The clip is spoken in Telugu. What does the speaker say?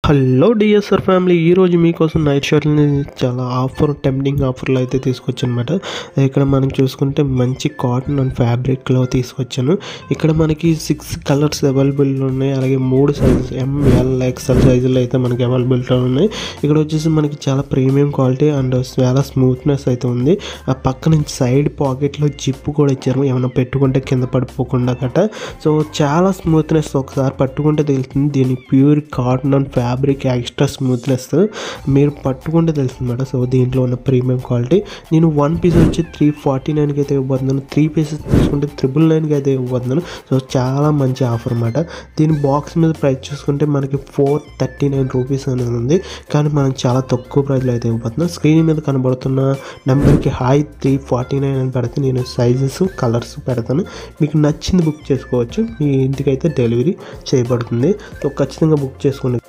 హలో డిఎస్ఆర్ ఫ్యామిలీ, ఈరోజు మీకోసం నైట్ షర్ట్ని చాలా టెంప్టింగ్ ఆఫర్లో అయితే తీసుకొచ్చానమాట. ఇక్కడ మనం చూసుకుంటే మంచి కాటన్ అండ్ ఫ్యాబ్రిక్లో తీసుకొచ్చాను. ఇక్కడ మనకి 6 కలర్స్ అవైలబుల్ ఉన్నాయి. అలాగే 3 సైజెస్ ML XL సైజుల్లో అయితే మనకి అవైలబిలిటీ ఉన్నాయి. ఇక్కడ వచ్చేసి మనకి చాలా ప్రీమియం క్వాలిటీ అండ్ చాలా స్మూత్నెస్ అయితే ఉంది. ఆ పక్క నుంచి సైడ్ పాకెట్లో జిప్ కూడా ఇచ్చారు, ఏమైనా పెట్టుకుంటే కింద పడిపోకుండా గట్రా. సో చాలా స్మూత్నెస్, ఒకసారి పట్టుకుంటే తెలుస్తుంది. దీని pure cotton and fabric extra smoothness మీరు పట్టుకుంటే తెలుస్తుందన్నమాట. సో దీంట్లో ఉన్న ప్రీమియం క్వాలిటీ. నేను 1 పీస్ వచ్చి 349కి అయితే ఇవ్వబోతున్నాను. 3 పీసెస్ తీసుకుంటే 999కి అయితే ఇవ్వబోతున్నాను. సో చాలా మంచి ఆఫర్ అన్నమాట. దీని బాక్స్ మీద ప్రైస్ చూసుకుంటే మనకి 439 రూపీస్ అనేది ఉంది, కానీ మనం చాలా తక్కువ ప్రైస్లో అయితే ఇవ్వబోతున్నాం. స్క్రీన్ మీద కనబడుతున్న నెంబర్కి 349 అని పెడితే నేను సైజెస్ కలర్స్ పెడతాను. మీకు నచ్చింది బుక్ చేసుకోవచ్చు. మీ ఇంటికైతే డెలివరీ చేయబడుతుంది. సో ఖచ్చితంగా బుక్ చేసుకోండి.